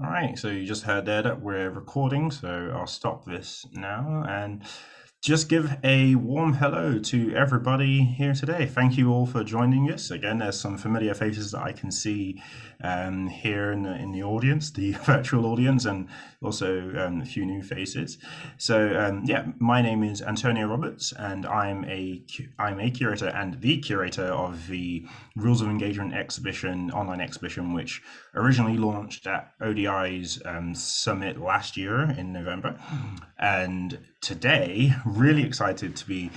All right, so you just heard there that we're recording, so I'll stop this now and just give a warm hello to everybody here today. Thank you all for joining us. Again, there's some familiar faces that I can see here in the audience, the virtual audience, and also a few new faces. So yeah, my name is Antonia Roberts, and I'm a curator and the curator of the Rules of Engagement exhibition, online exhibition, which originally launched at ODI's summit last year in November. And today, really excited to be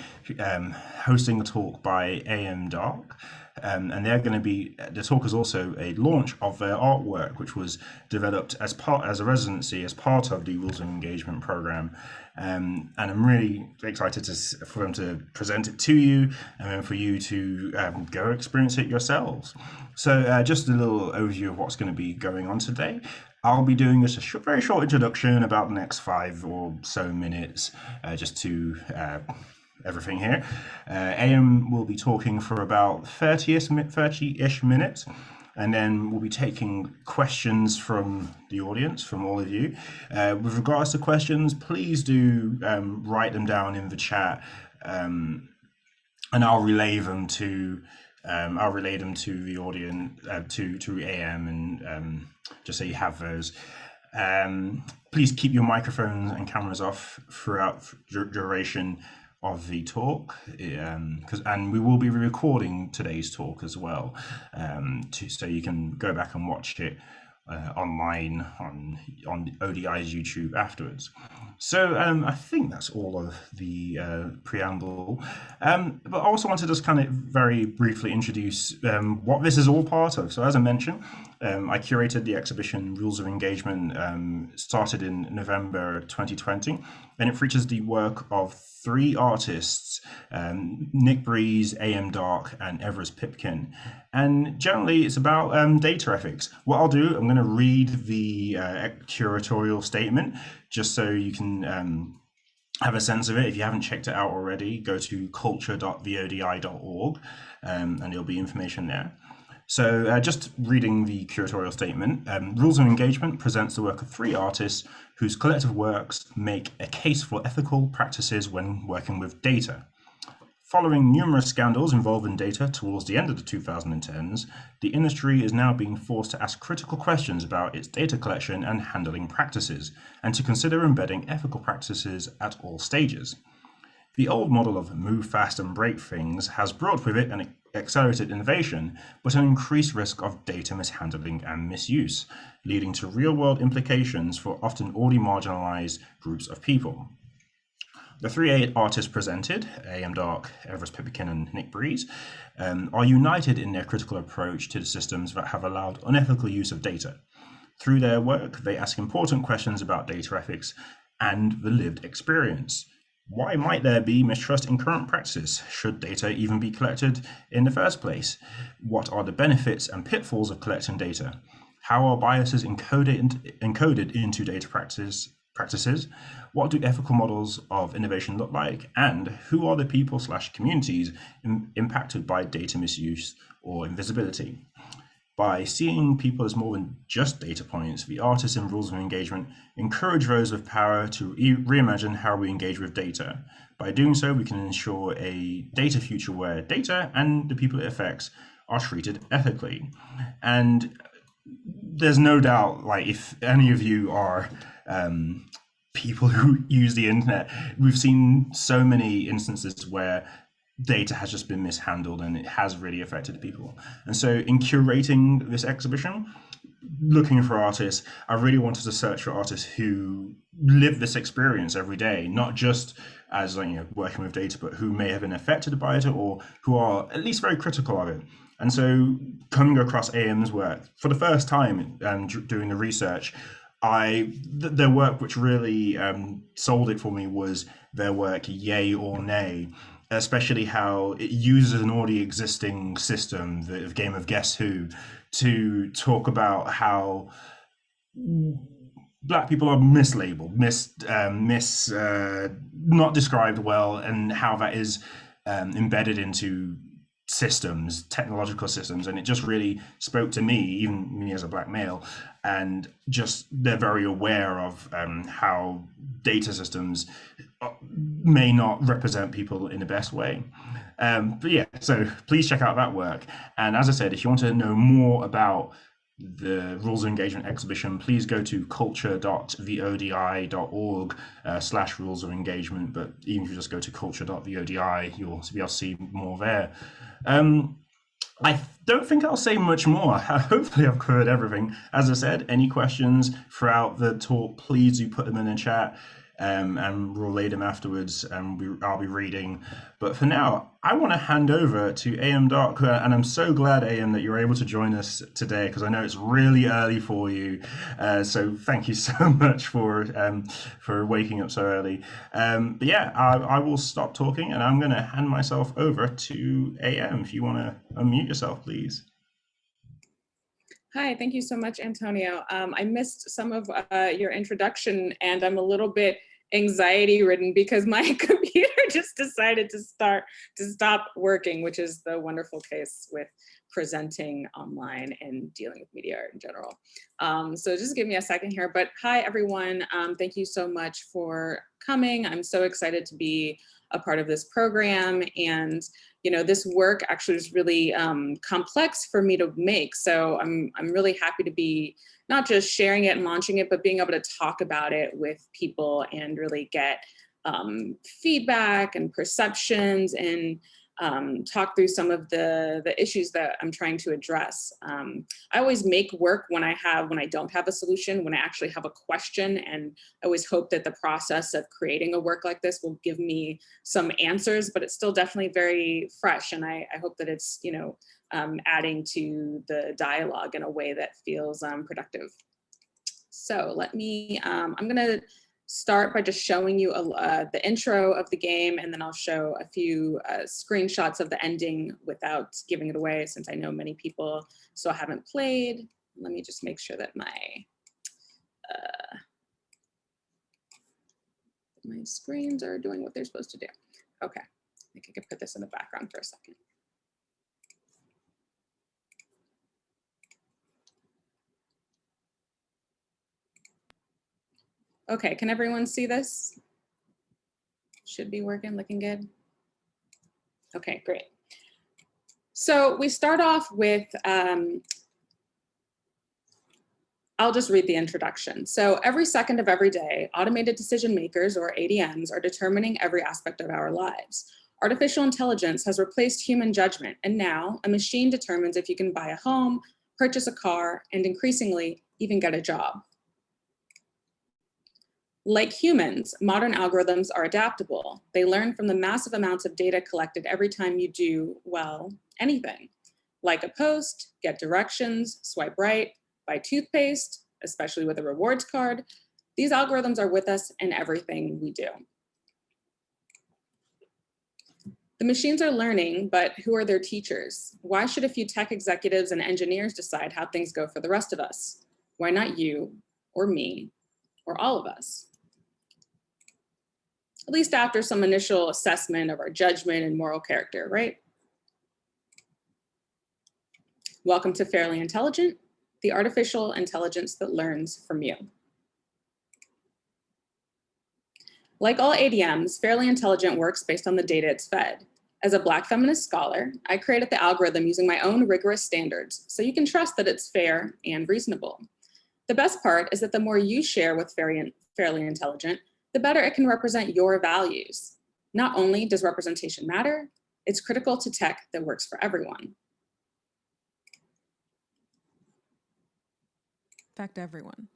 hosting a talk by AM Darke. And they're going to be, the talk is also a launch of their artwork, which was developed as a residency, as part of the Rules of Engagement program. And I'm really excited for them to present it to you and then for you to go experience it yourselves. So just a little overview of what's going to be going on today. I'll be doing this very short introduction, about the next 5 or so minutes, just to everything here. AM will be talking for about 30-ish minutes, and then we'll be taking questions from the audience, from all of you. With regards to questions, please do write them down in the chat, and I'll relay them to the audience, to AM, and just so you have those. Please keep your microphones and cameras off throughout the duration of the talk, and we will be recording today's talk as well, so you can go back and watch it online on ODI's YouTube afterwards. So I think that's all of the preamble. But I also want to just kind of very briefly introduce what this is all part of. So as I mentioned, I curated the exhibition Rules of Engagement, started in November 2020, and it features the work of 3 artists, Nick Breeze, AM Darke, and Everest Pipkin. And generally, it's about data ethics. What I'll do, I'm going to read the curatorial statement just so you can have a sense of it. If you haven't checked it out already, go to culture.theodi.org, and there'll be information there. So just reading the curatorial statement, Rules of Engagement presents the work of 3 artists whose collective works make a case for ethical practices when working with data. Following numerous scandals involving data towards the end of the 2010s, the industry is now being forced to ask critical questions about its data collection and handling practices, and to consider embedding ethical practices at all stages. The old model of move fast and break things has brought with it an accelerated innovation, but an increased risk of data mishandling and misuse, leading to real-world implications for often already marginalized groups of people. The 3 artists presented, AM Darke, Everest Pipkin, and Nick Breeze, are united in their critical approach to the systems that have allowed unethical use of data. Through their work, they ask important questions about data ethics and the lived experience. Why might there be mistrust in current practices? Should data even be collected in the first place? What are the benefits and pitfalls of collecting data? How are biases encoded into data practices? What do ethical models of innovation look like? And who are the people/communities impacted by data misuse or invisibility? By seeing people as more than just data points, the artists in Rules of Engagement encourage those with power to reimagine how we engage with data. By doing so, we can ensure a data future where data and the people it affects are treated ethically. And there's no doubt, like, if any of you are people who use the internet, we've seen so many instances where data has just been mishandled and it has really affected people. And so in curating this exhibition, looking for artists, I really wanted to search for artists who live this experience every day, not just as working with data, but who may have been affected by it or who are at least very critical of it. And so coming across AM's work for the first time doing the research, their work which really sold it for me was their work Yay or Nay, especially how it uses an already existing system, the game of Guess Who, to talk about how Black people are mislabeled, not described well, and how that is embedded into systems, technological systems, and it just really spoke to me, even me as a black male, and just they're very aware of how data systems may not represent people in the best way. But yeah, so please check out that work. And as I said, if you want to know more about the Rules of Engagement exhibition, please go to culture.theodi.org /rules of engagement. But even if you just go to culture.theodi, you'll be able to see more there. I don't think I'll say much more. Hopefully I've covered everything. As I said, any questions throughout the talk, please do put them in the chat. And we'll relay them afterwards, and I'll be reading. But for now, I want to hand over to AM Darke, and I'm so glad, AM, that you're able to join us today, because I know it's really early for you. So thank you so much for waking up so early. But yeah, I will stop talking, and I'm going to hand myself over to AM. If you want to unmute yourself, please. Hi, thank you so much, Antonio. I missed some of your introduction, and I'm a little bit anxiety ridden because my computer just decided to stop working, which is the wonderful case with presenting online and dealing with media art in general. So just give me a second here, but hi everyone. Thank you so much for coming. I'm so excited to be a part of this program, and you know, this work actually is really complex for me to make. So I'm really happy to be not just sharing it and launching it, but being able to talk about it with people and really get feedback and perceptions and talk through some of the issues that I'm trying to address. I always make work when I don't have a solution, when I actually have a question, and I always hope that the process of creating a work like this will give me some answers, but it's still definitely very fresh, and I hope that it's, you know, adding to the dialogue in a way that feels productive. So let me, I'm gonna start by just showing you the intro of the game, and then I'll show a few screenshots of the ending without giving it away, since I know many people still haven't played. Let me just make sure that my screens are doing what they're supposed to do. Okay, I think I could put this in the background for a second. Okay, can everyone see this? Should be working, looking good. Okay, great. So we start off with, I'll just read the introduction. So every second of every day, automated decision makers, or ADMs, are determining every aspect of our lives. Artificial intelligence has replaced human judgment, and now a machine determines if you can buy a home, purchase a car, and increasingly, even get a job. Like humans, modern algorithms are adaptable. They learn from the massive amounts of data collected every time you do, well, anything. Like a post, get directions, swipe right, buy toothpaste, especially with a rewards card. These algorithms are with us in everything we do. The machines are learning, but who are their teachers? Why should a few tech executives and engineers decide how things go for the rest of us? Why not you, or me, or all of us? At least after some initial assessment of our judgment and moral character, right? Welcome to Fairly Intelligent, the artificial intelligence that learns from you. Like all ADMs, Fairly Intelligent works based on the data it's fed. As a Black feminist scholar, I created the algorithm using my own rigorous standards, so you can trust that it's fair and reasonable. The best part is that the more you share with Fairly Intelligent, the better it can represent your values. Not only does representation matter, it's critical to tech that works for everyone. In fact, everyone.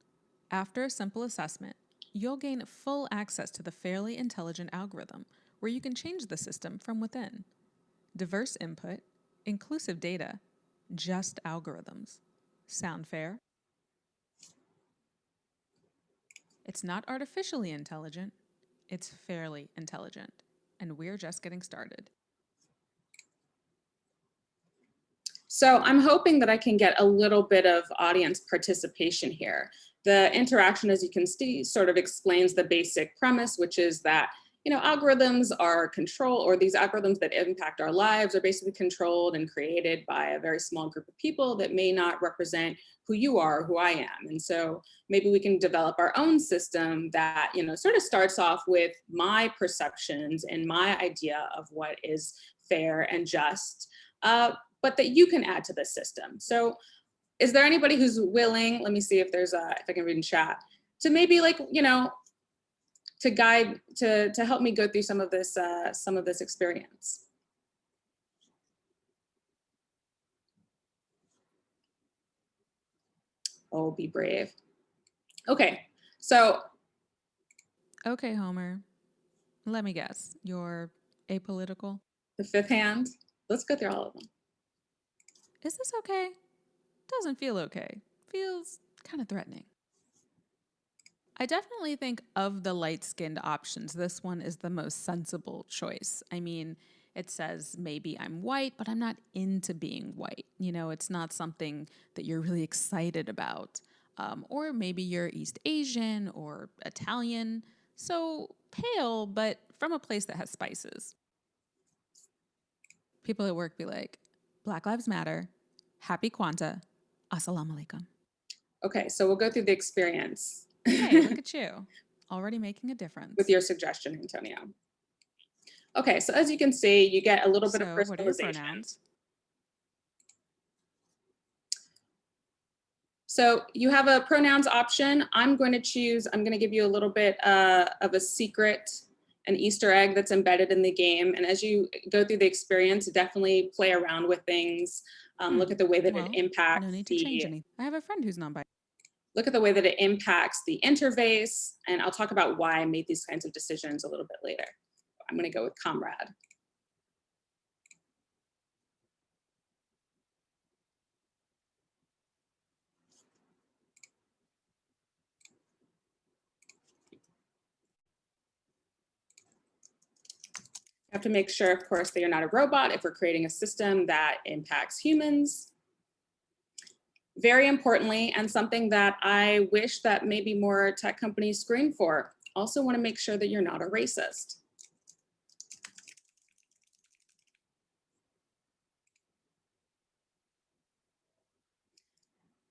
After a simple assessment, you'll gain full access to the Fairly Intelligent algorithm, where you can change the system from within. Diverse input, inclusive data, just algorithms. Sound fair? It's not artificially intelligent, it's fairly intelligent, and we're just getting started. So I'm hoping that I can get a little bit of audience participation here. The interaction, as you can see, sort of explains the basic premise, which is that algorithms are controlled, or these algorithms that impact our lives are basically controlled and created by a very small group of people that may not represent who you are, who I am. And so maybe we can develop our own system that, sort of starts off with my perceptions and my idea of what is fair and just, but that you can add to the system. So is there anybody who's willing, let me see if there's if I can read in chat, to maybe to guide, to help me go through some of this experience? Oh, be brave. Okay, so. Okay, Homer, let me guess, you're apolitical? The fifth hand, let's go through all of them. Is this okay? Doesn't feel okay. Feels kind of threatening. I definitely think of the light-skinned options, this one is the most sensible choice. I mean, it says maybe I'm white, but I'm not into being white. It's not something that you're really excited about. Or maybe you're East Asian or Italian. So pale, but from a place that has spices. People at work be like, Black Lives Matter, Happy Quanta, Assalamu alaikum. Okay, so we'll go through the experience. Hey, look at you. Already making a difference. With your suggestion, Antonio. Okay, so as you can see, you get a little bit of personalization. What are your pronouns? So you have a pronouns option. I'm going to give you a little bit of a secret, an Easter egg that's embedded in the game. And as you go through the experience, definitely play around with things. Look at the way that it impacts. No need to change anything. I have a friend who's non-binary. Look at the way that it impacts the interface. And I'll talk about why I made these kinds of decisions a little bit later. I'm going to go with comrade. You have to make sure, of course, that you're not a robot if we're creating a system that impacts humans. Very importantly, and something that I wish that maybe more tech companies screen for, also want to make sure that you're not a racist.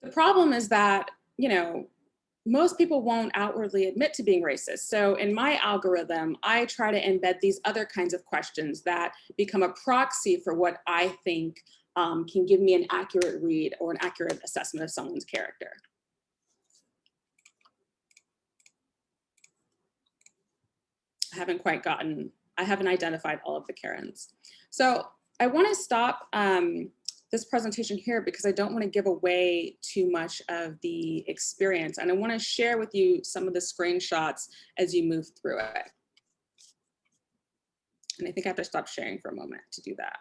The problem is that, most people won't outwardly admit to being racist. So in my algorithm, I try to embed these other kinds of questions that become a proxy for what I think can give me an accurate read or an accurate assessment of someone's character. I haven't identified all of the Karens. So I want to stop this presentation here because I don't want to give away too much of the experience. And I want to share with you some of the screenshots as you move through it. And I think I have to stop sharing for a moment to do that.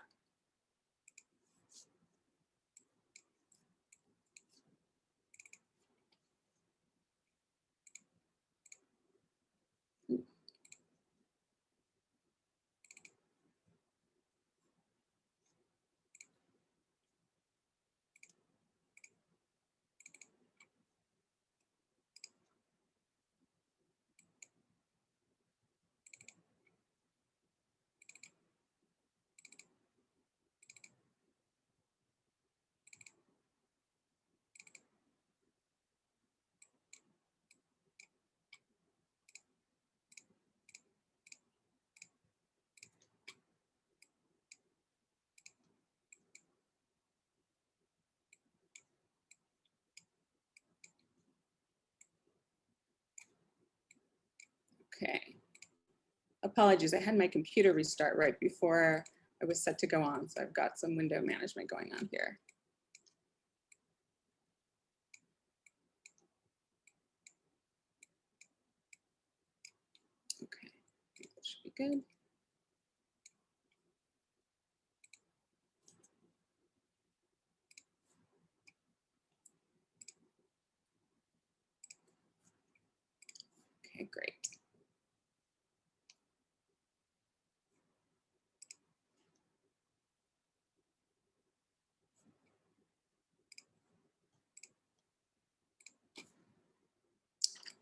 Okay. Apologies, I had my computer restart right before I was set to go on. So I've got some window management going on here. Okay, I think that should be good. Okay, great.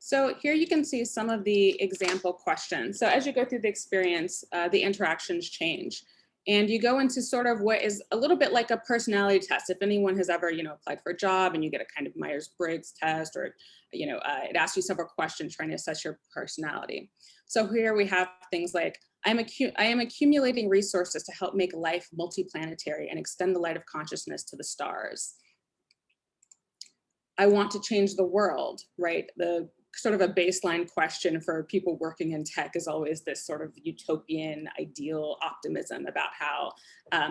So here you can see some of the example questions. So as you go through the experience, the interactions change. And you go into sort of what is a little bit like a personality test. If anyone has ever, applied for a job and you get a kind of Myers-Briggs test, or, it asks you several questions trying to assess your personality. So here we have things like, I am accumulating resources to help make life multiplanetary and extend the light of consciousness to the stars. I want to change the world, right? The sort of a baseline question for people working in tech is always this sort of utopian ideal optimism about how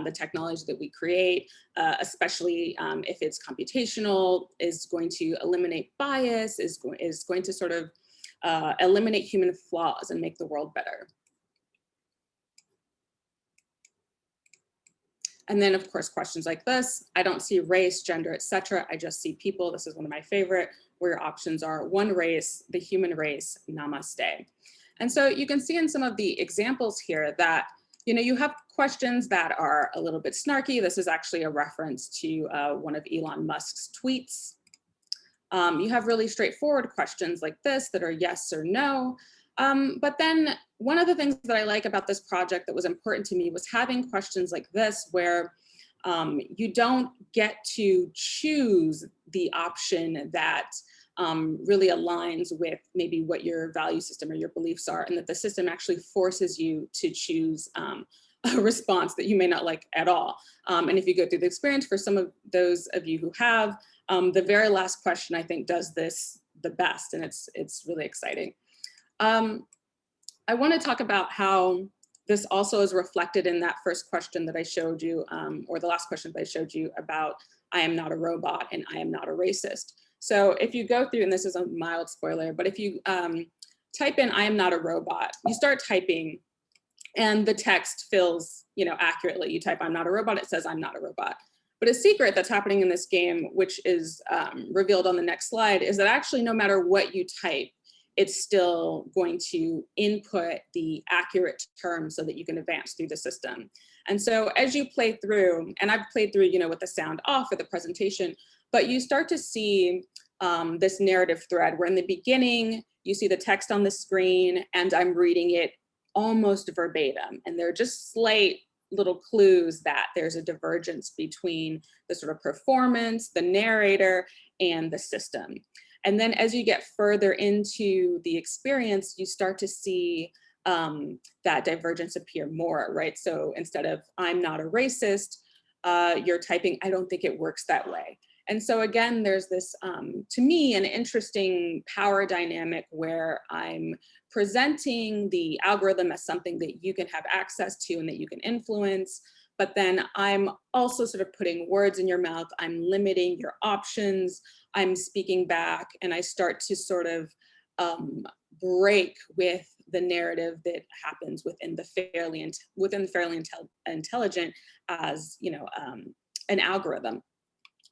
the technology that we create, especially if it's computational, is going to eliminate bias, is going to sort of eliminate human flaws and make the world better. And then of course, questions like this, I don't see race, gender, etc. I just see people. This is one of my favorite, where your options are one race, the human race, namaste. And so you can see in some of the examples here that, you have questions that are a little bit snarky. This is actually a reference to one of Elon Musk's tweets. You have really straightforward questions like this that are yes or no. But then one of the things that I like about this project that was important to me was having questions like this, where you don't get to choose the option that really aligns with maybe what your value system or your beliefs are, and that the system actually forces you to choose a response that you may not like at all. And if you go through the experience, for some of those of you who have, the very last question I think does this the best, and it's really exciting. I want to talk about how this also is reflected in that first question that I showed you, or the last question that I showed you about I am not a robot and I am not a racist. So if you go through, and this is a mild spoiler, but if you type in I am not a robot, you start typing and the text fills accurately. You type I'm not a robot, it says I'm not a robot. But a secret that's happening in this game, which is revealed on the next slide, is that actually no matter what you type, it's still going to input the accurate terms so that you can advance through the system. And so as you play through, and I've played through, with the sound off for the presentation, but you start to see this narrative thread where in the beginning, you see the text on the screen and I'm reading it almost verbatim. And there are just slight little clues that there's a divergence between the sort of performance, the narrator, and the system. And then as you get further into the experience, you start to see that divergence appear more, right? So instead of I'm not a racist, you're typing, I don't think it works that way. And so again, there's this, to me, an interesting power dynamic where I'm presenting the algorithm as something that you can have access to and that you can influence, but then I'm also sort of putting words in your mouth, I'm limiting your options, I'm speaking back, and I start to sort of break with the narrative that happens within the fairly intelligent as an algorithm.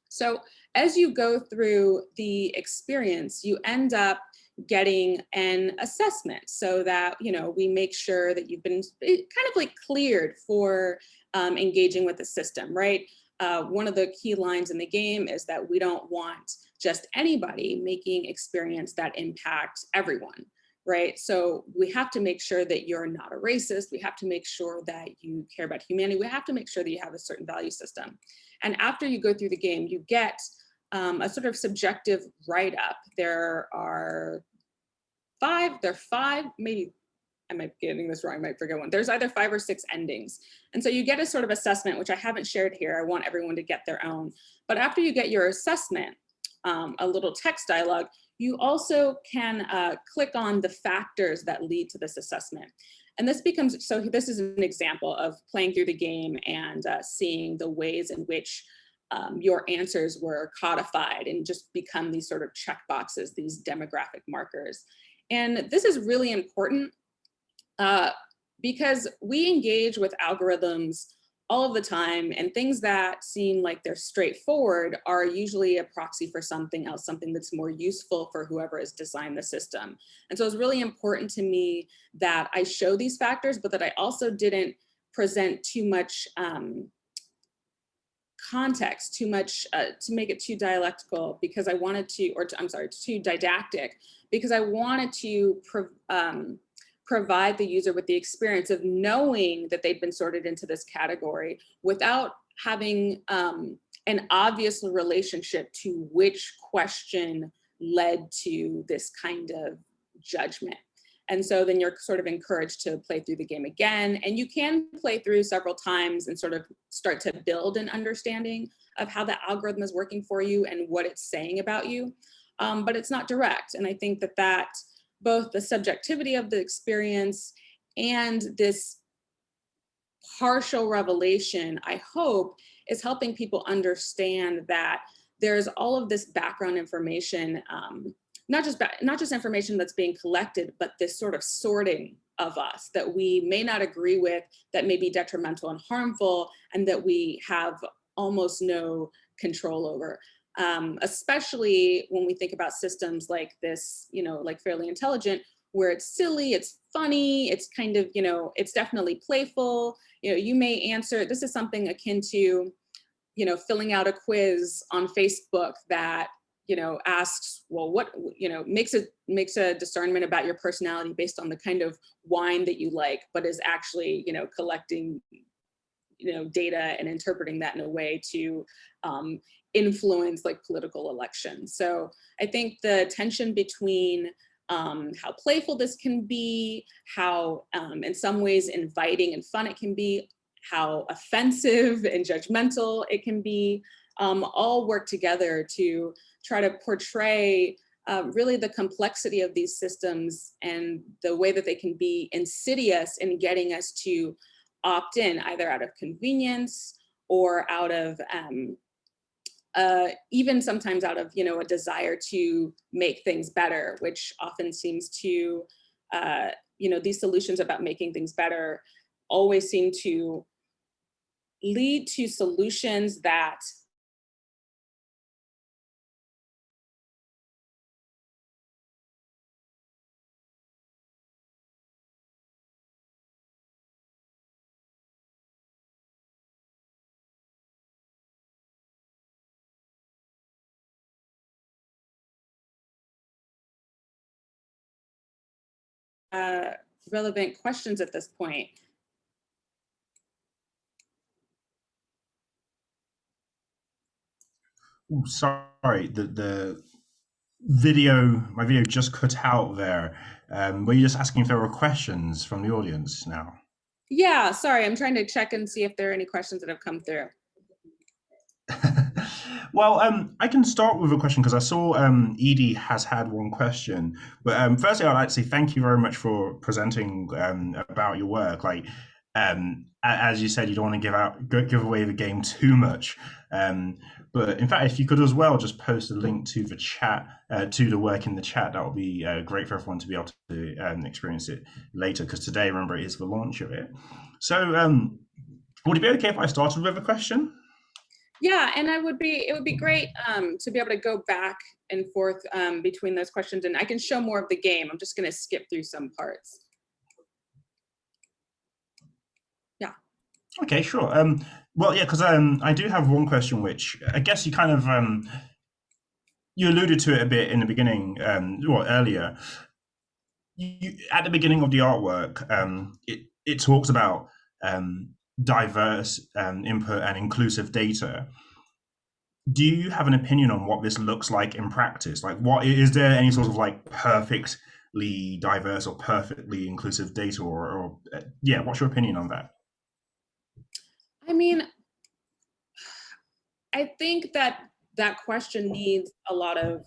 So as you go through the experience, you end up getting an assessment so that we make sure that you've been kind of like cleared for engaging with the system, right? One of the key lines in the game is that we don't want just anybody making experience that impacts everyone, right? So we have to make sure that you're not a racist. We have to make sure that you care about humanity. We have to make sure that you have a certain value system. And after you go through the game, you get a sort of subjective write-up. There are five, maybe I might be getting this wrong, I might forget one. There's either 5 or 6 endings. And so you get a sort of assessment, which I haven't shared here. I want everyone to get their own. But after you get your assessment, a little text dialogue, you also can click on the factors that lead to this assessment. And this becomes, so this is an example of playing through the game and seeing the ways in which your answers were codified and just become these sort of check boxes, these demographic markers. And this is really important because we engage with algorithms all of the time, and things that seem like they're straightforward are usually a proxy for something else, something that's more useful for whoever has designed the system. And so it's really important to me that I show these factors, but that I also didn't present too much context, too much, to make it too dialectical because I wanted to, I'm sorry, too didactic, because I wanted to provide the user with the experience of knowing that they've been sorted into this category without having an obvious relationship to which question led to this kind of judgment. And so then you're sort of encouraged to play through the game again. And you can play through several times and sort of start to build an understanding of how the algorithm is working for you and what it's saying about you. But it's not direct. And I think that both the subjectivity of the experience and this partial revelation, I hope, is helping people understand that there's all of this background information, not just information that's being collected, but this sort of sorting of us that we may not agree with, that may be detrimental and harmful, and that we have almost no control over. Especially when we think about systems like this, like Fairly Intelligent, where it's silly, it's funny, it's kind of, it's definitely playful. You may answer, this is something akin to, filling out a quiz on Facebook that, asks, well, what, makes a discernment about your personality based on the kind of wine that you like, but is actually, collecting, data and interpreting that in a way to influence like political elections. So I think the tension between how playful this can be, how in some ways inviting and fun it can be, how offensive and judgmental it can be, all work together to try to portray really the complexity of these systems and the way that they can be insidious in getting us to opt in, either out of convenience or out of even sometimes out of a desire to make things better, which often seems to these solutions about making things better always seem to lead to solutions that relevant questions at this point. Ooh, sorry, the video, my video just cut out there. Were you just asking if there were questions from the audience now? Yeah, sorry, I'm trying to check and see if there are any questions that have come through. Well, I can start with a question because I saw Edie has had one question. But firstly, I'd like to say thank you very much for presenting about your work. Like, as you said, you don't want to give away the game too much. But in fact, if you could as well just post a link to the chat, to the work in the chat, that would be great for everyone to be able to experience it later. Because today, remember, it is the launch of it. So, would it be okay if I started with a question? Yeah, and it would be great to be able to go back and forth between those questions, and I can show more of the game. I'm just going to skip through some parts. Yeah. Okay, sure. Well, yeah, because I do have one question, which I guess you kind of you alluded to it a bit in the beginning, earlier. At the beginning of the artwork, it talks about diverse input and inclusive data. Do you have an opinion on what this looks like in practice? Like, what is there any sort of like perfectly diverse or perfectly inclusive data, or yeah, what's your opinion on that? I mean, I think that question needs a lot of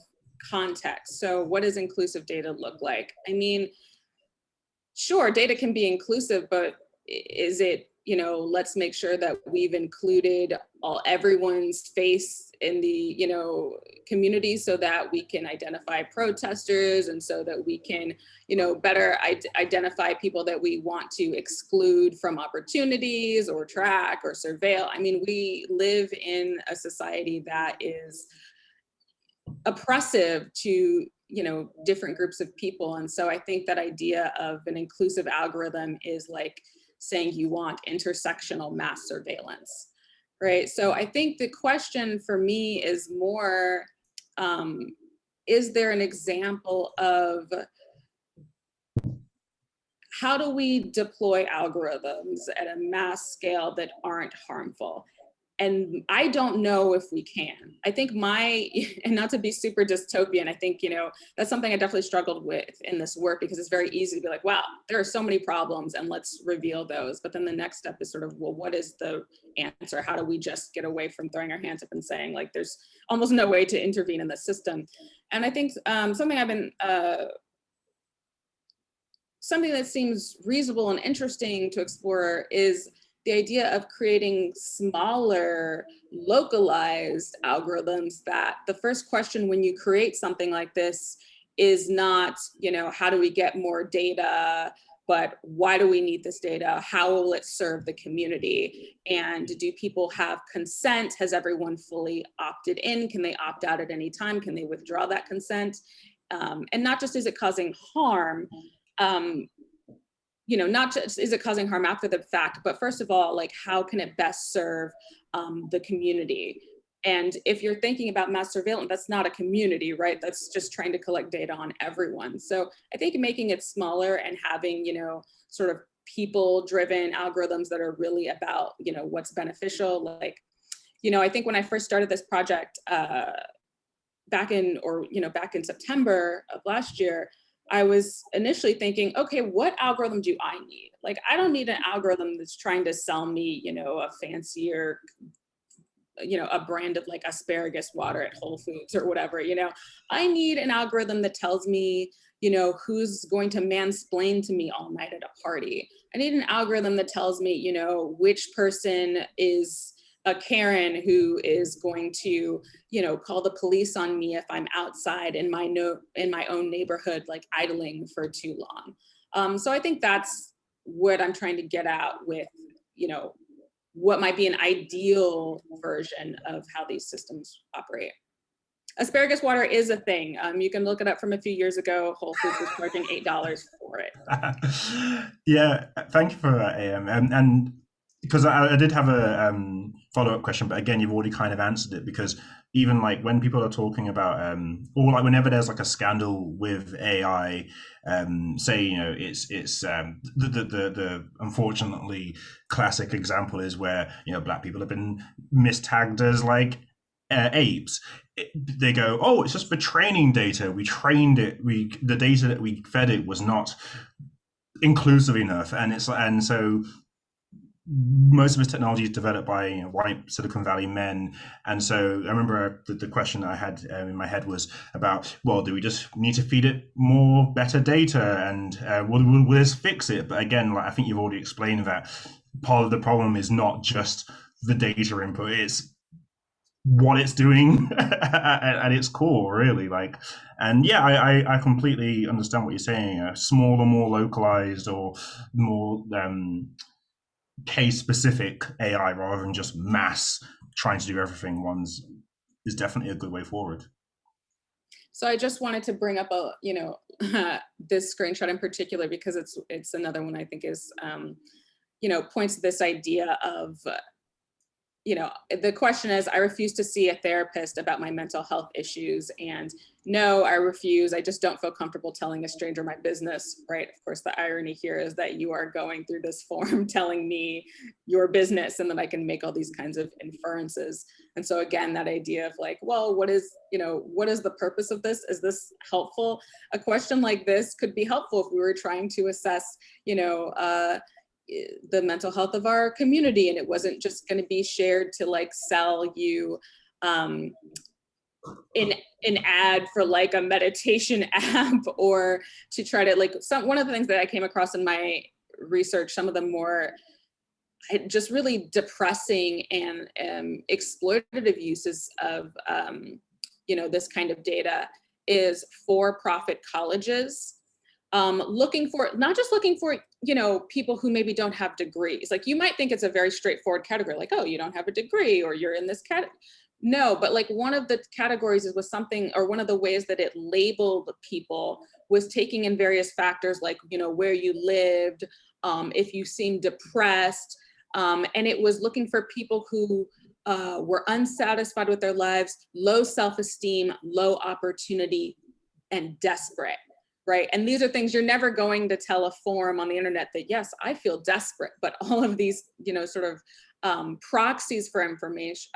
context. So what does inclusive data look like? I mean, sure, data can be inclusive, but is it, let's make sure that we've included everyone's face in the, community so that we can identify protesters and so that we can, better identify people that we want to exclude from opportunities or track or surveil. I mean, we live in a society that is oppressive to different groups of people. And so I think that idea of an inclusive algorithm is like saying you want intersectional mass surveillance. right? So I think the question for me is more, is there an example of how do we deploy algorithms at a mass scale that aren't harmful? And I don't know if we can. I think and not to be super dystopian, I think, that's something I definitely struggled with in this work, because it's very easy to be like, wow, there are so many problems and let's reveal those. But then the next step is sort of, well, what is the answer? How do we just get away from throwing our hands up and saying, like, there's almost no way to intervene in the system? And I think something that seems reasonable and interesting to explore is the idea of creating smaller, localized algorithms, that the first question when you create something like this is not, how do we get more data, but why do we need this data? How will it serve the community? And do people have consent? Has everyone fully opted in? Can they opt out at any time? Can they withdraw that consent? And not just is it causing harm, not just is it causing harm after the fact, but first of all, like, how can it best serve the community? And if you're thinking about mass surveillance, that's not a community, right? That's just trying to collect data on everyone. So I think making it smaller and having, sort of people-driven algorithms that are really about, what's beneficial. Like, I think when I first started this project back in September of last year, I was initially thinking, okay, what algorithm do I need? Like, I don't need an algorithm that's trying to sell me, a fancier, a brand of like asparagus water at Whole Foods or whatever, I need an algorithm that tells me, who's going to mansplain to me all night at a party. I need an algorithm that tells me, which person is a Karen who is going to, call the police on me if I'm outside in my own neighborhood, like idling for too long. So I think that's what I'm trying to get at with, what might be an ideal version of how these systems operate. Asparagus water is a thing. You can look it up from a few years ago. Whole Foods was charging $8 for it. Yeah, thank you for that, AM. And because I did have a follow-up question, but again, you've already kind of answered it, because even like when people are talking about, or like whenever there's like a scandal with AI, say, it's the unfortunately classic example is where, Black people have been mistagged as like apes. They go, oh, it's just for training data. We trained it. The data that we fed it was not inclusive enough, and so most of this technology is developed by white Silicon Valley men. And so I remember the question that I had in my head was about, well, do we just need to feed it more better data, and will this fix it? But again, like, I think you've already explained that part of the problem is not just the data input, it's what it's doing at its core, really. Like, and yeah, I completely understand what you're saying. Smaller, more localized, or more case specific AI rather than just mass trying to do everything once is definitely a good way forward. So I just wanted to bring up this screenshot in particular, because it's another one I think is points to this idea of the question is, I refuse to see a therapist about my mental health issues. And no, I refuse. I just don't feel comfortable telling a stranger my business, right? Of course, the irony here is that you are going through this form telling me your business, and then I can make all these kinds of inferences. And so again, that idea of like, well, what is the purpose of this? Is this helpful? A question like this could be helpful if we were trying to assess, the mental health of our community, and it wasn't just going to be shared to like sell you an ad for like a meditation app, or to try to like one of the things that I came across in my research, some of the more just really depressing and exploitative uses of this kind of data is for-profit colleges looking for people who maybe don't have degrees. Like, you might think it's a very straightforward category, like, oh, you don't have a degree, or you're in this category. No, but like one of the categories was something, or one of the ways that it labeled people was taking in various factors, like, where you lived, if you seemed depressed, and it was looking for people who were unsatisfied with their lives, low self-esteem, low opportunity, and desperate, right? And these are things you're never going to tell a forum on the internet that, yes, I feel desperate, but all of these, sort of proxies for information,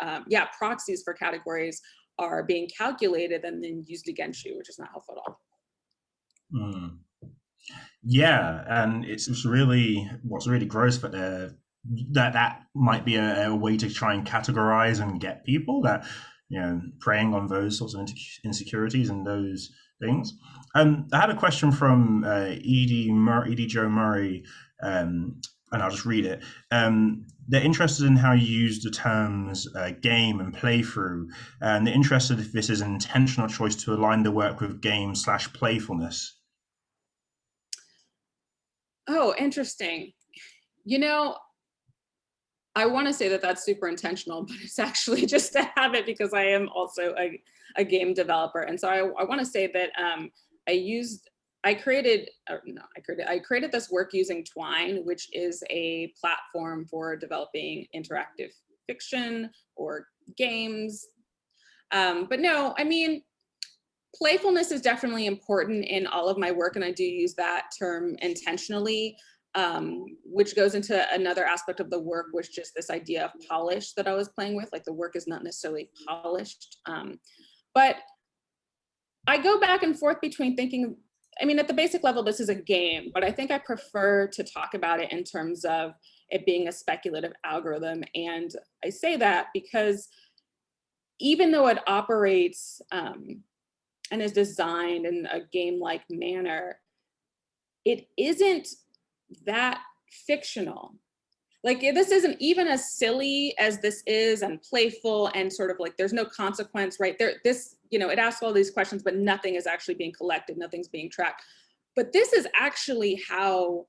proxies for categories are being calculated and then used against you, which is not helpful at all. Mm. Yeah, and it's really what's really gross for that might be a way to try and categorize and get people that preying on those sorts of insecurities and those things. I had a question from Edie Joe Murray, and I'll just read it. They're interested in how you use the terms game and playthrough, and they're interested if this is an intentional choice to align the work with game/playfulness. Oh, interesting. I want to say that that's super intentional, but it's actually just a habit because I am also a game developer. And so I want to say that I created this work using Twine, which is a platform for developing interactive fiction or games. But no, I mean, playfulness is definitely important in all of my work, and I do use that term intentionally, which goes into another aspect of the work, which just this idea of polish that I was playing with. Like the work is not necessarily polished, but I go back and forth between thinking, I mean, at the basic level, this is a game, but I think I prefer to talk about it in terms of it being a speculative algorithm. And I say that because even though it operates and is designed in a game-like manner, it isn't that fictional. Like this isn't even as silly as this is and playful and sort of like there's no consequence, right? It asks all these questions, but nothing is actually being collected, nothing's being tracked. But this is actually how,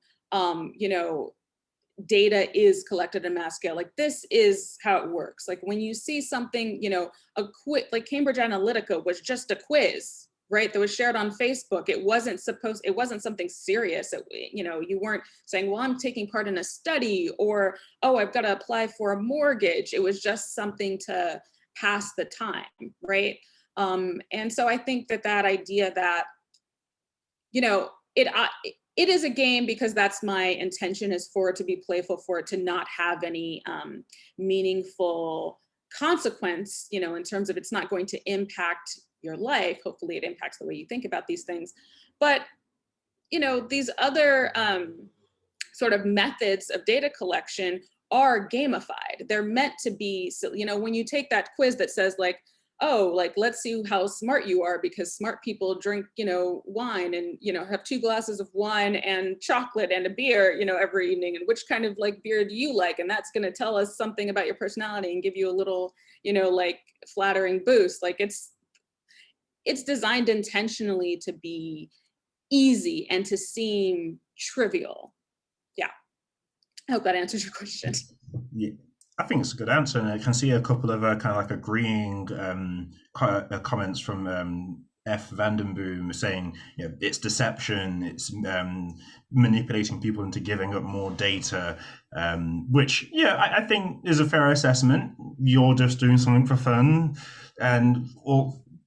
data is collected in mass scale. Like this is how it works. Like when you see something, a quiz, like Cambridge Analytica was just a quiz, right? That was shared on Facebook. It wasn't something serious. You weren't saying, well, I'm taking part in a study or, oh, I've got to apply for a mortgage. It was just something to pass the time, right? And so I think that idea that, it is a game because that's my intention, is for it to be playful, for it to not have any meaningful consequence, in terms of it's not going to impact your life. Hopefully it impacts the way you think about these things. But, these other sort of methods of data collection are gamified. They're meant to be, when you take that quiz that says like, oh, like, let's see how smart you are because smart people drink, wine and, have 2 glasses of wine and chocolate and a beer, every evening. And which kind of like beer do you like? And that's going to tell us something about your personality and give you a little, like flattering boost. Like it's designed intentionally to be easy and to seem trivial. Yeah. I hope that answers your question. Yeah, I think it's a good answer, and I can see a couple of kind of like agreeing comments from F. Vandenboom saying, it's deception, it's manipulating people into giving up more data, which, I think is a fair assessment. You're just doing something for fun, and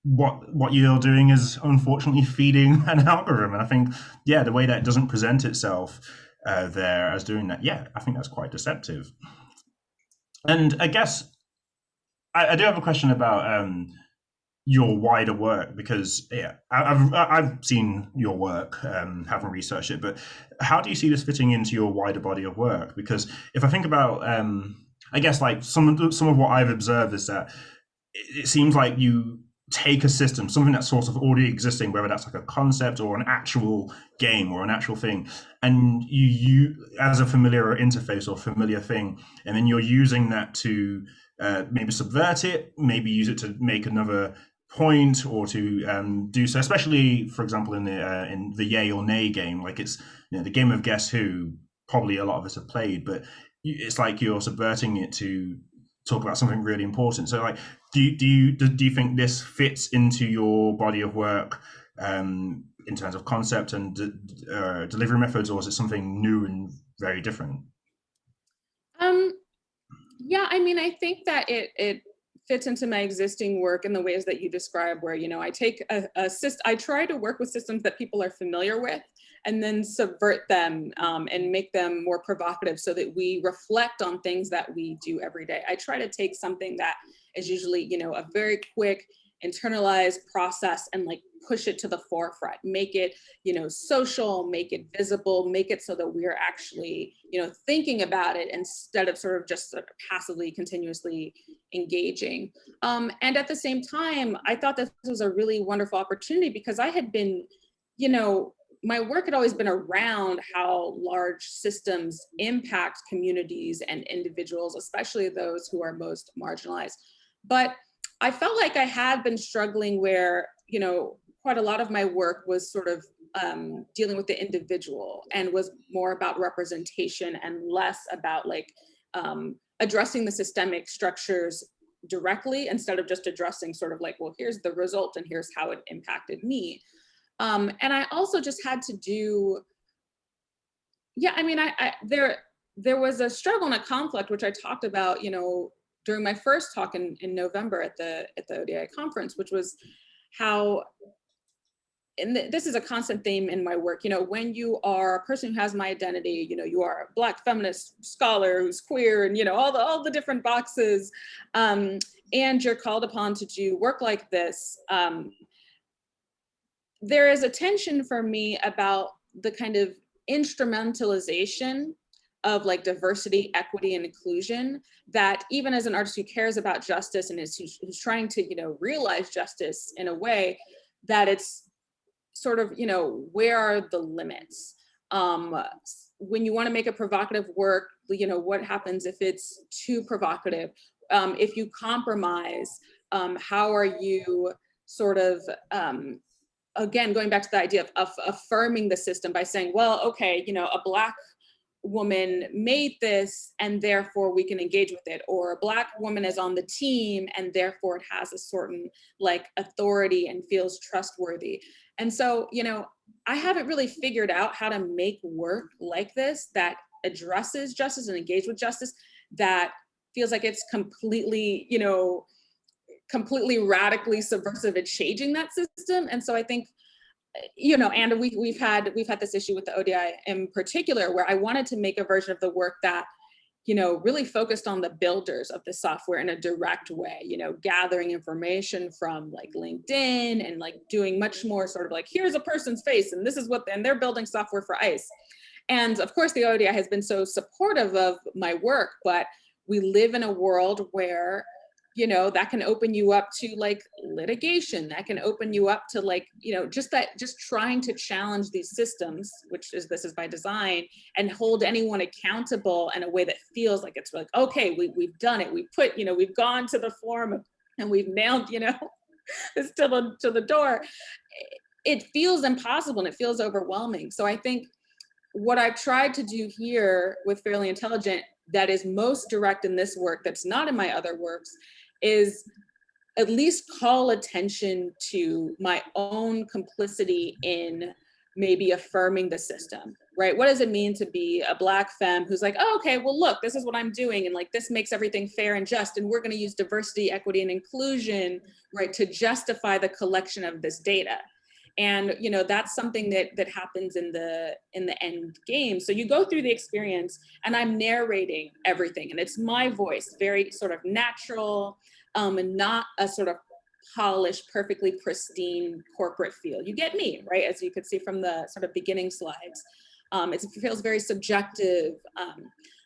what you're doing is unfortunately feeding an algorithm. And I think, the way that it doesn't present itself there as doing that, I think that's quite deceptive. And I guess I do have a question about your wider work, because I've seen your work, haven't researched it, but how do you see this fitting into your wider body of work? Because if I think about, I guess like some of what I've observed is that it seems like you take a system, something that's sort of already existing, whether that's like a concept or an actual game or an actual thing, and you as a familiar interface or familiar thing, and then you're using that to maybe subvert it, maybe use it to make another point or to do so. Especially, for example, in the yay or nay game, like it's the game of Guess Who. Probably a lot of us have played, but it's like you're subverting it to talk about something really important. So, like, do you think this fits into your body of work in terms of concept and delivery methods, or is it something new and very different? Yeah, I mean, I think that it fits into my existing work in the ways that you describe, where, I take a system, I try to work with systems that people are familiar with and then subvert them, and make them more provocative so that we reflect on things that we do every day. I try to take something that is usually, a very quick internalized process and like push it to the forefront, make it, social, make it visible, make it so that we're actually, thinking about it instead of sort of just sort of passively, continuously engaging. And at the same time, I thought that this was a really wonderful opportunity because I had been, you know, my work had always been around how large systems impact communities and individuals, especially those who are most marginalized. But I felt like I had been struggling where, quite a lot of my work was sort of dealing with the individual and was more about representation and less about like addressing the systemic structures directly instead of just addressing sort of like, well, here's the result and here's how it impacted me. And I also just had to do, yeah, I mean, there was a struggle and a conflict, which I talked about, during my first talk in November at the ODI conference, which was how, and this is a constant theme in my work, when you are a person who has my identity, you are a Black feminist scholar who's queer and, all the different boxes, and you're called upon to do work like this, there is a tension for me about the kind of instrumentalization of like diversity, equity, and inclusion that even as an artist who cares about justice and who's trying to, realize justice in a way that it's sort of, where are the limits? When you want to make a provocative work, what happens if it's too provocative? If you compromise, how are you sort of, again, going back to the idea of affirming the system by saying, well, okay, a Black woman made this and therefore we can engage with it, or a Black woman is on the team and therefore it has a certain like authority and feels trustworthy. And so, I haven't really figured out how to make work like this that addresses justice and engage with justice that feels like it's completely, completely radically subversive at changing that system. And so I think, and we've had this issue with the ODI in particular, where I wanted to make a version of the work that, really focused on the builders of the software in a direct way, gathering information from like LinkedIn and like doing much more sort of like, here's a person's face and this is what, and they're building software for ICE. And of course, the ODI has been so supportive of my work, but we live in a world where, that can open you up to like litigation, that can open you up to like, just trying to challenge these systems, this is by design, and hold anyone accountable in a way that feels like it's like, okay, we've done it. We've put, we've gone to the forum and we've nailed, this to the door. It feels impossible and it feels overwhelming. So I think what I've tried to do here with Fairly Intelligent that is most direct in this work that's not in my other works is at least call attention to my own complicity in maybe affirming the system, right? What does it mean to be a Black femme who's like, oh, okay, well, look, this is what I'm doing. And like, this makes everything fair and just. And we're going to use diversity, equity, and inclusion, right, to justify the collection of this data. And that's something that happens in the end game. So you go through the experience and I'm narrating everything and it's my voice, very sort of natural, and not a sort of polished, perfectly pristine corporate feel. You get me, right? As you could see from the sort of beginning slides. It feels very subjective.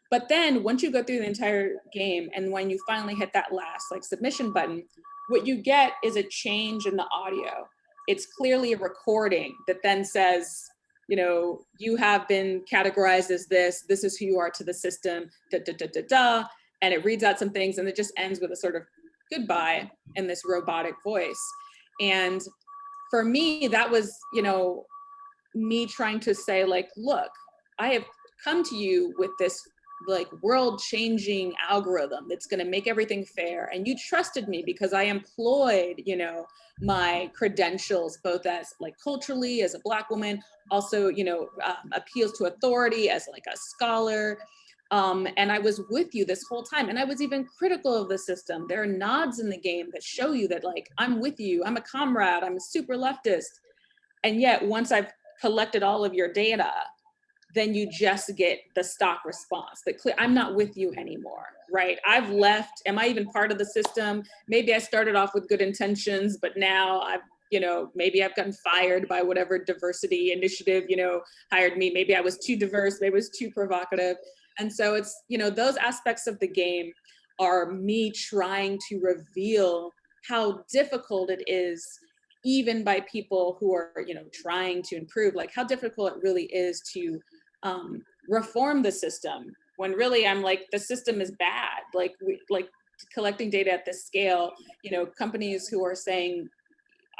But then once you go through the entire game and when you finally hit that last like submission button, what you get is a change in the audio. It's clearly a recording that then says, you have been categorized as this is who you are to the system, da, da, da, da, da. And it reads out some things and it just ends with a sort of goodbye in this robotic voice. And for me, that was, me trying to say like, look, I have come to you with this like world-changing algorithm that's going to make everything fair, and you trusted me because I employed my credentials both as like culturally as a Black woman, also appeals to authority as like a scholar, And I was with you this whole time. And I was even critical of the system. There are nods in the game that show you that like, I'm with you, I'm a comrade, I'm a super leftist. And yet once I've collected all of your data, then you just get the stock response that I'm not with you anymore, right? I've left. Am I even part of the system? Maybe I started off with good intentions, but now I've, maybe I've gotten fired by whatever diversity initiative, hired me. Maybe I was too diverse, maybe I was too provocative. And so it's, those aspects of the game are me trying to reveal how difficult it is, even by people who are, trying to improve, like how difficult it really is to reform the system, when really I'm like, the system is bad. Like collecting data at this scale, companies who are saying,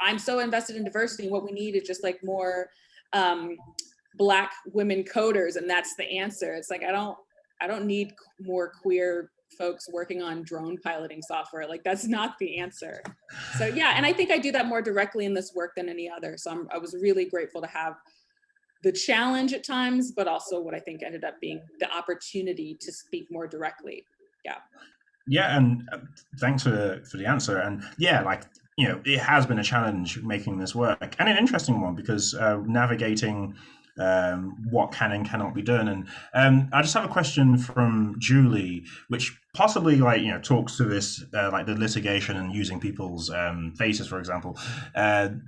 I'm so invested in diversity, what we need is just like more Black women coders, and that's the answer. It's like, I don't need more queer folks working on drone piloting software. Like, that's not the answer. So yeah, and I think I do that more directly in this work than any other. So I was really grateful to have the challenge at times, but also what I think ended up being the opportunity to speak more directly. Yeah. Yeah, and thanks for the answer. And yeah, like, it has been a challenge making this work, and an interesting one, because navigating what can and cannot be done. And I just have a question from Julie, which possibly talks to this, like the litigation and using people's faces, for example.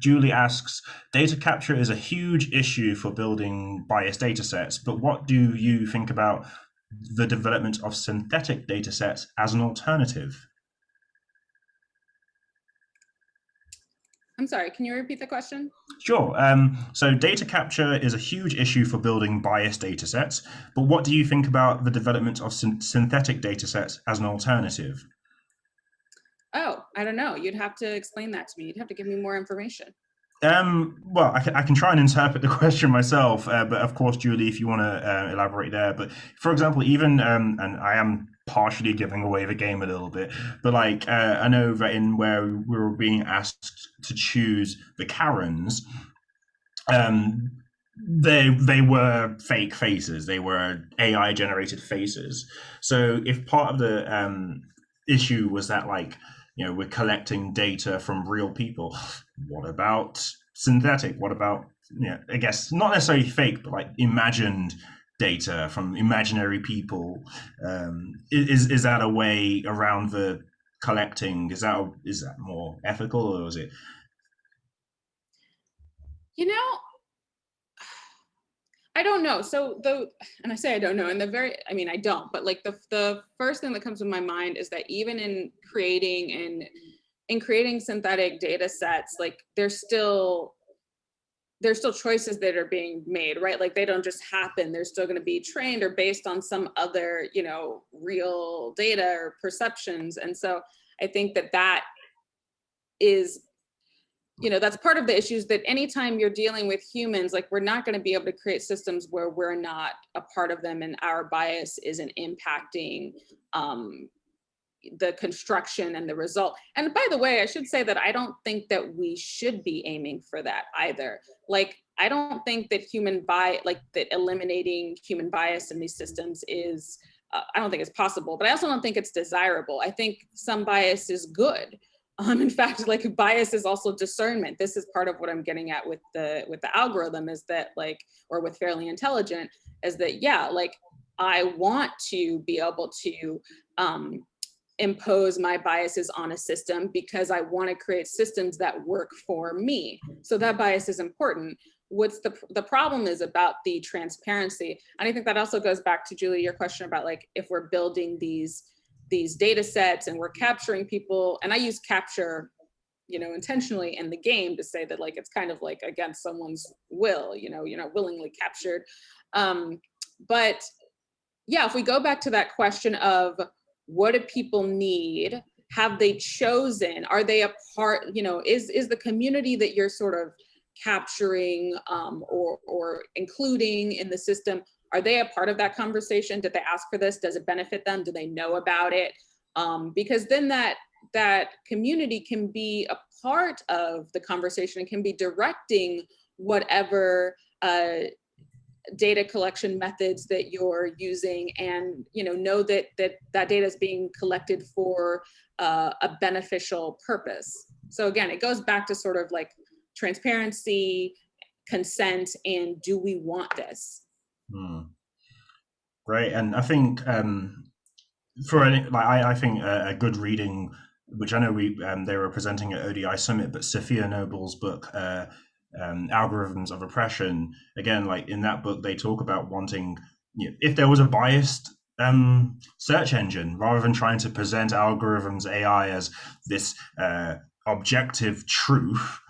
Julie asks, data capture is a huge issue for building biased data sets, but what do you think about the development of synthetic data sets as an alternative? I'm sorry, can you repeat the question? Sure. So data capture is a huge issue for building biased data sets, but what do you think about the development of synthetic data sets as an alternative? Oh, I don't know. You'd have to explain that to me. You'd have to give me more information. Well, I can try and interpret the question myself, but of course, Julie, if you want to elaborate there. But for example, even, and I am partially giving away the game a little bit, but like I know that in where we were being asked to choose the Karens, they were fake faces, they were AI generated faces. So if part of the issue was that, like, we're collecting data from real people, what about synthetic? What about, I guess not necessarily fake, but like imagined data from imaginary people? Is that a way around the collecting? Is that more ethical, or is it? I don't know. So and I say I don't know, and I don't, but like the first thing that comes to my mind is that even in creating synthetic data sets, like there's still choices that are being made, right? Like they don't just happen. They're still going to be trained or based on some other, real data or perceptions. And so I think that is, that's part of the issues, that anytime you're dealing with humans, like we're not going to be able to create systems where we're not a part of them and our bias isn't impacting the construction and the result. And by the way, I should say that I don't think that we should be aiming for that either. Like, I don't think that that eliminating human bias in these systems is, I don't think it's possible, but I also don't think it's desirable. I think some bias is good. In fact, like bias is also discernment. This is part of what I'm getting at with the algorithm, is that or with Fairly Intelligent, is that, yeah, like I want to be able to impose my biases on a system because I want to create systems that work for me. So that bias is important. What's the problem is about the transparency. And I think that also goes back to, Julie, your question about like, if we're building these data sets and we're capturing people, and I use capture, intentionally in the game to say that like, it's kind of like against someone's will, you're not willingly captured. But yeah, if we go back to that question of what do people need? Have they chosen? Are they a part, is the community that you're sort of capturing or including in the system, are they a part of that conversation? Did they ask for this? Does it benefit them? Do they know about it? Because then that community can be a part of the conversation and can be directing whatever data collection methods that you're using, and know that data is being collected for a beneficial purpose. So again, it goes back to sort of like transparency, consent, and do we want this? Great. And I think for any, like I think a good reading, which I know they were presenting at ODI Summit, but Sophia Noble's book, Algorithms of Oppression, again, like in that book, they talk about wanting, if there was a biased search engine, rather than trying to present algorithms AI as this objective truth,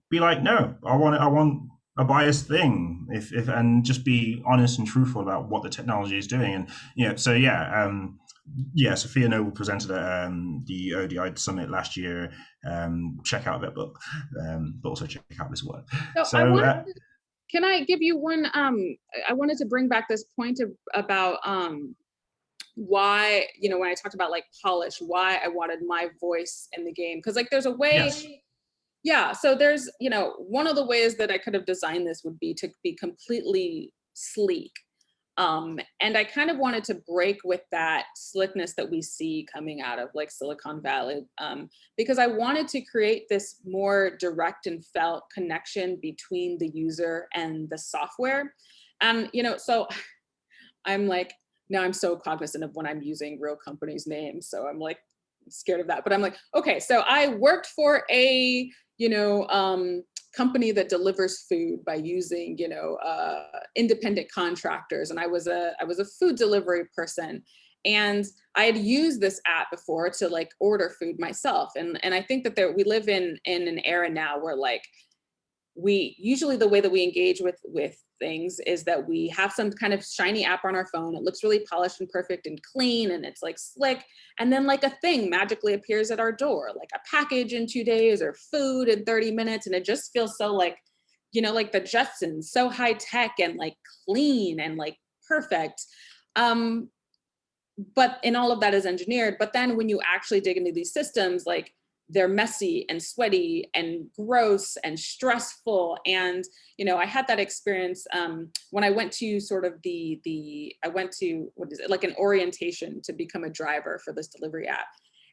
be like, no, I want a biased thing, if and just be honest and truthful about what the technology is doing. And Sophia Noble presented at the ODI Summit last year. Check out that book, but also check out this work. Can I give you one? I wanted to bring back this point about why, when I talked about like polish, why I wanted my voice in the game, because like there's a way. Yes. Yeah, so there's, one of the ways that I could have designed this would be to be completely sleek. And I kind of wanted to break with that slickness that we see coming out of like Silicon Valley, because I wanted to create this more direct and felt connection between the user and the software. And, so I'm like, now I'm so cognizant of when I'm using real companies' names. So I'm like scared of that, but I'm like, okay, so I worked for a company that delivers food by using, independent contractors. And I was a food delivery person. And I had used this app before to like order food myself. And I think that we live in an era now where like, we usually, the way that we engage with things is that we have some kind of shiny app on our phone. It looks really polished and perfect and clean, and it's like slick. And then like a thing magically appears at our door, like a package in 2 days or food in 30 minutes. And it just feels so like, like the Jetsons, so high tech and like clean and like perfect. But in all of that is engineered. But then when you actually dig into these systems, like they're messy and sweaty and gross and stressful. And, I had that experience when I went to sort of I went to, what is it, like an orientation to become a driver for this delivery app.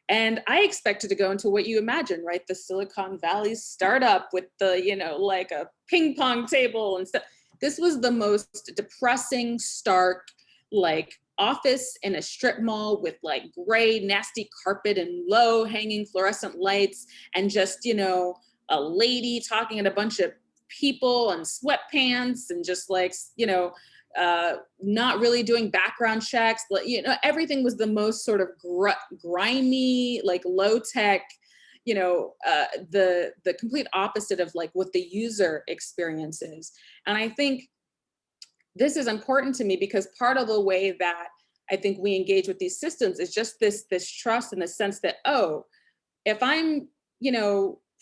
And I expected to go into what you imagine, right? The Silicon Valley startup with the, like a ping pong table and stuff. This was the most depressing, stark, like office in a strip mall with like gray, nasty carpet and low hanging fluorescent lights, and just, a lady talking at a bunch of people in sweatpants and just like, not really doing background checks. Everything was the most sort of grimy, like low tech, the complete opposite of like what the user experience is. And I think this is important to me because part of the way that I think we engage with these systems is just this trust in the sense that, oh, if I'm,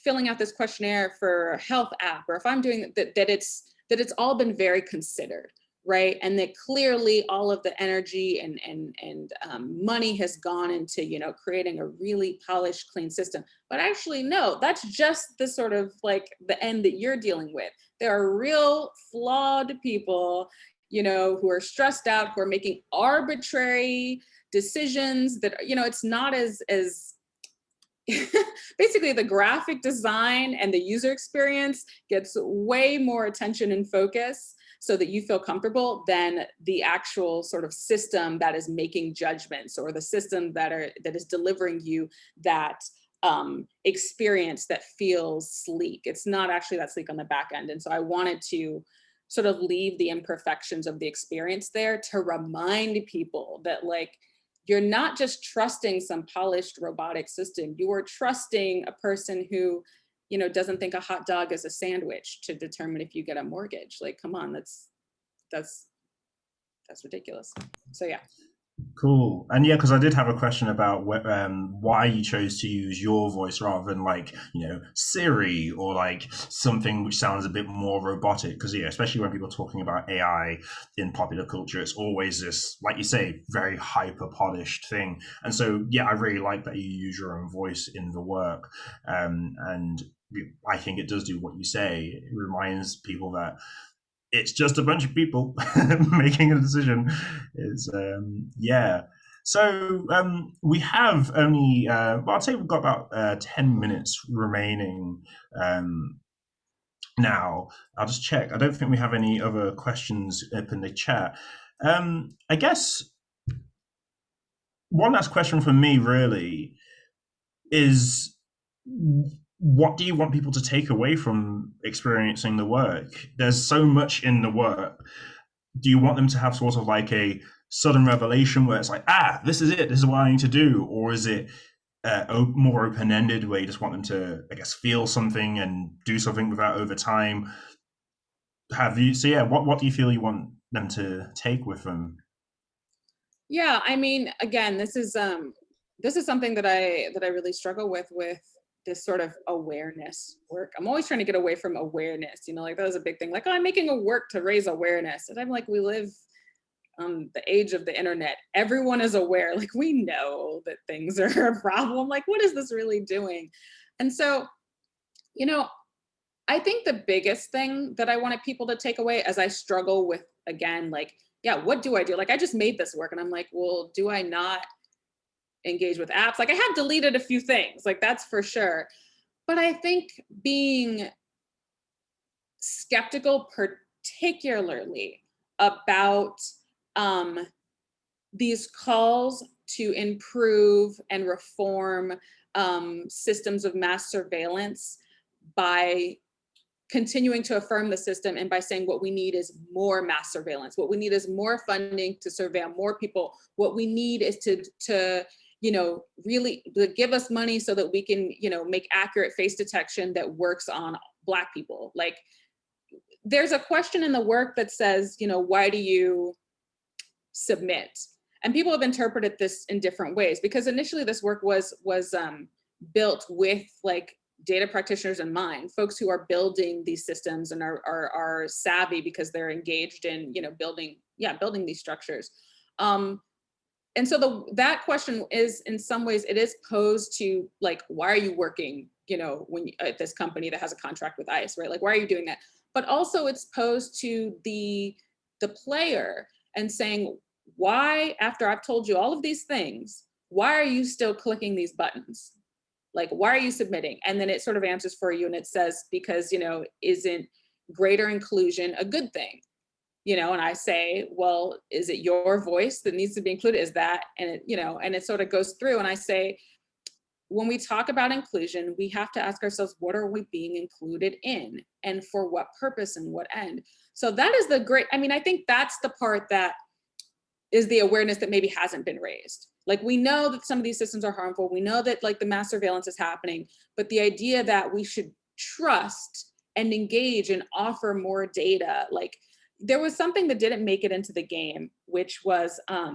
filling out this questionnaire for a health app, or if I'm doing that, that it's all been very considered, right? And that clearly all of the energy and money has gone into, creating a really polished, clean system. But actually, no, that's just the sort of like the end that you're dealing with. There are real flawed people, who are stressed out, who are making arbitrary decisions that, it's not as basically the graphic design and the user experience gets way more attention and focus so that you feel comfortable than the actual sort of system that is making judgments, or the system that is delivering you that experience that feels sleek. It's not actually that sleek on the back end. And so I wanted to sort of leave the imperfections of the experience there to remind people that like, you're not just trusting some polished robotic system, you are trusting a person who, doesn't think a hot dog is a sandwich to determine if you get a mortgage. Like, come on, that's ridiculous. So yeah. Cool. And yeah, because I did have a question about why you chose to use your voice rather than like, Siri or like something which sounds a bit more robotic. Because yeah, especially when people are talking about AI in popular culture, it's always this, like you say, very hyper polished thing. And so yeah, I really like that you use your own voice in the work. And I think it does do what you say. It reminds people that it's just a bunch of people making a decision. Is yeah. So we have only, well, I'd say we've got about 10 minutes remaining now. I'll just check. I don't think we have any other questions up in the chat. I guess one last question from me really is, what do you want people to take away from experiencing the work? There's so much in the work. Do you want them to have sort of like a sudden revelation where it's like, this is it, this is what I need to do? Or is it more open-ended where you just want them to, I guess, feel something and do something with that over time? So yeah, what do you feel you want them to take with them? Yeah, I mean, again, this is something that I really struggle with this sort of awareness work. I'm always trying to get away from awareness, like that was a big thing. Like, oh, I'm making a work to raise awareness. And I'm like, we live the age of the internet. Everyone is aware. Like, we know that things are a problem. Like, what is this really doing? And so, I think the biggest thing that I wanted people to take away as I struggle with, again, like, yeah, what do I do? Like, I just made this work and I'm like, well, do I not engage with apps? Like, I have deleted a few things, like, that's for sure. But I think being skeptical, particularly about these calls to improve and reform systems of mass surveillance by continuing to affirm the system and by saying what we need is more mass surveillance. What we need is more funding to surveil more people. What we need is to really give us money so that we can, make accurate face detection that works on Black people. Like, there's a question in the work that says, why do you submit? And people have interpreted this in different ways, because initially this work was built with like data practitioners in mind, folks who are building these systems and are savvy because they're engaged in building these structures. And so that question is, in some ways, it is posed to like, why are you working when at this company that has a contract with ICE, right? Like, why are you doing that? But also it's posed to the player and saying, why, after I've told you all of these things, why are you still clicking these buttons? Like, why are you submitting? And then it sort of answers for you and it says, because, isn't greater inclusion a good thing? And I say, well, is it your voice that needs to be included? Is that, and it sort of goes through, and I say, when we talk about inclusion, we have to ask ourselves, what are we being included in and for what purpose and what end? So that is I think that's the part that is the awareness that maybe hasn't been raised. Like, we know that some of these systems are harmful. We know that like the mass surveillance is happening, but the idea that we should trust and engage and offer more data, like, there was something that didn't make it into the game, which was, I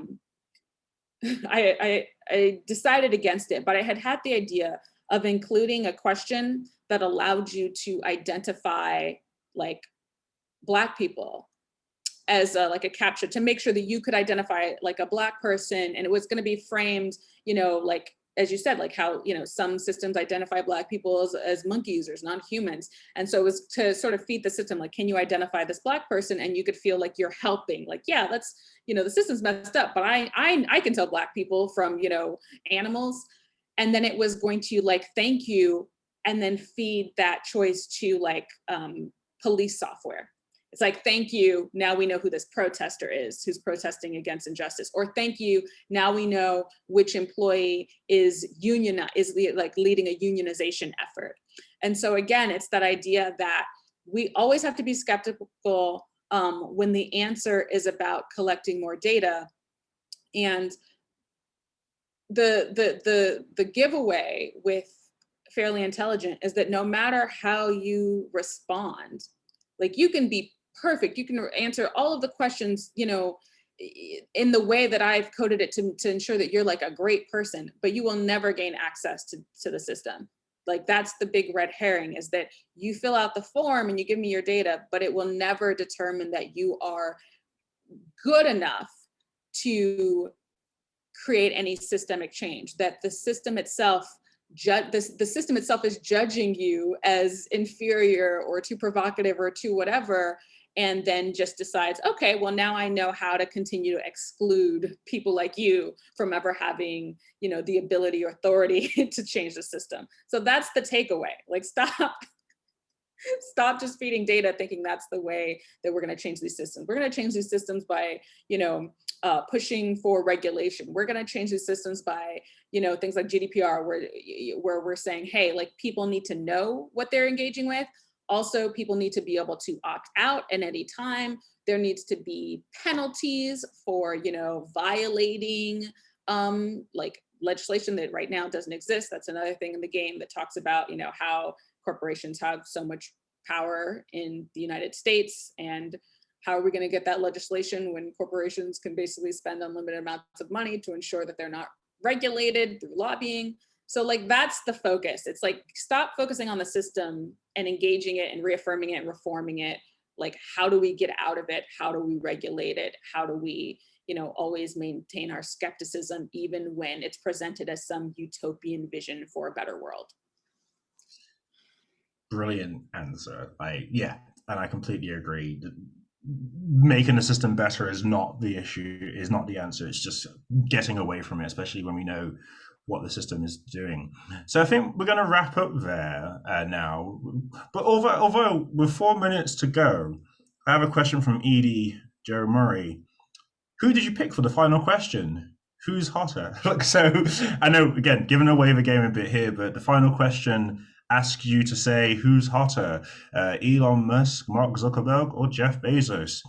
decided against it, but I had the idea of including a question that allowed you to identify like Black people as like a capture, to make sure that you could identify like a Black person, and it was going to be framed, like, as you said, like how, some systems identify Black people as monkey users, non-humans. And so it was to sort of feed the system, like, can you identify this Black person? And you could feel like you're helping, like, yeah, that's, the system's messed up, but I can tell Black people from, animals. And then it was going to like, thank you, and then feed that choice to like police software. It's like, thank you, now we know who this protester is who's protesting against injustice. Or thank you, now we know which employee is leading a unionization effort. And so again, it's that idea that we always have to be skeptical when the answer is about collecting more data. And the giveaway with Fairly Intelligent is that no matter how you respond, like, you can be perfect, you can answer all of the questions, in the way that I've coded it to ensure that you're like a great person, but you will never gain access to the system. Like, that's the big red herring, is that you fill out the form and you give me your data, but it will never determine that you are good enough to create any systemic change, that the system itself the system itself is judging you as inferior or too provocative or too whatever, and then just decides, okay, well, now I know how to continue to exclude people like you from ever having, you know, the ability or authority to change the system. So that's the takeaway. Like, stop just feeding data thinking that's the way that we're going to change these systems. We're going to change these systems by, you know, pushing for regulation. We're going to change these systems by, you know, things like GDPR, where we're saying, hey, like, people need to know what they're engaging with. Also, people need to be able to opt out at any time. There needs to be penalties for, you know, violating like legislation that right now doesn't exist. That's another thing in the game that talks about, you know, how corporations have so much power in the United States, and how are we going to get that legislation when corporations can basically spend unlimited amounts of money to ensure that they're not regulated through lobbying. So like, that's the focus. It's like, stop focusing on the system and engaging it and reaffirming it and reforming it. Like, how do we get out of it? How do we regulate it? How do we, you know, always maintain our skepticism, even when it's presented as some utopian vision for a better world? Brilliant answer. Yeah, and I completely agree. Making the system better is not the issue, is not the answer. It's just getting away from it, especially when we know what the system is doing. So I think we're going to wrap up there now. But although with 4 minutes to go, I have a question from Edie Joe Murray. Who did you pick for the final question? Who's hotter? Look, so I know, again, giving away the game a bit here, but the final question asks you to say who's hotter, Elon Musk, Mark Zuckerberg, or Jeff Bezos.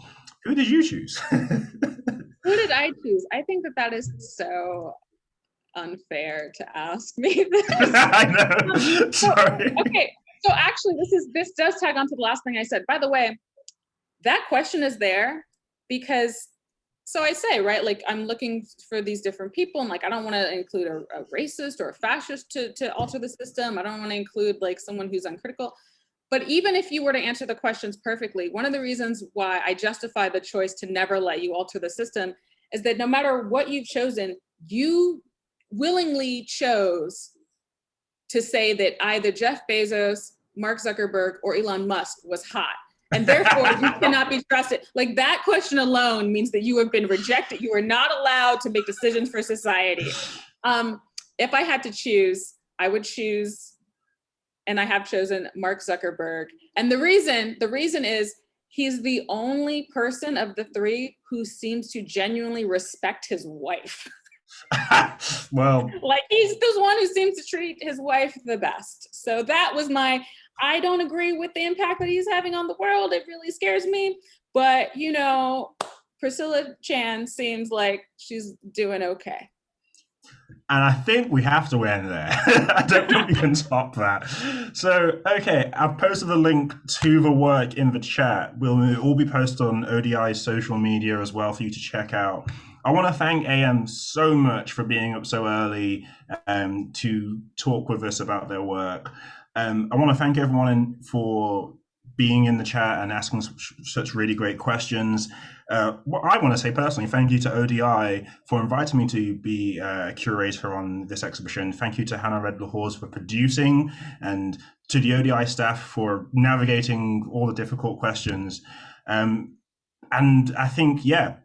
Who did you choose? Who did I choose? I think that is so unfair to ask me this. I know. Sorry. Okay, so actually, this does tag on to the last thing I said. By the way, that question is there because, so I say, right, like, I'm looking for these different people, and like, I don't want to include a racist or a fascist to alter the system. I don't want to include like someone who's uncritical. But even if you were to answer the questions perfectly, one of the reasons why I justify the choice to never let you alter the system is that no matter what you've chosen, you willingly chose to say that either Jeff Bezos, Mark Zuckerberg, or Elon Musk was hot. And therefore, you cannot be trusted. Like, that question alone means that you have been rejected. You are not allowed to make decisions for society. If I had to choose, I would choose, and I have chosen, Mark Zuckerberg. And the reason is he's the only person of the three who seems to genuinely respect his wife. Well, like, he's the one who seems to treat his wife the best. So that was I don't agree with the impact that he's having on the world. It really scares me. But, you know, Priscilla Chan seems like she's doing okay. And I think we have to end there. I don't think we can top that. So, okay, I've posted a link to the work in the chat. We'll all be posted on ODI's social media as well for you to check out. I want to thank AM so much for being up so early to talk with us about their work. I want to thank everyone for being in the chat and asking such really great questions. What I want to say personally, thank you to ODI for inviting me to be a curator on this exhibition. Thank you to Hannah Red-Lahores for producing, and to the ODI staff for navigating all the difficult questions. And I think, yeah,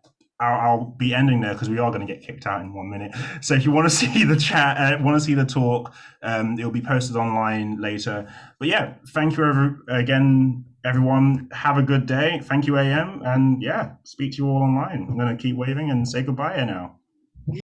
I'll be ending there because we are going to get kicked out in 1 minute. So if you want to see the chat, want to see the talk, it'll be posted online later. But yeah, thank you again, everyone. Have a good day. Thank you, AM. And yeah, speak to you all online. I'm going to keep waving and say goodbye now.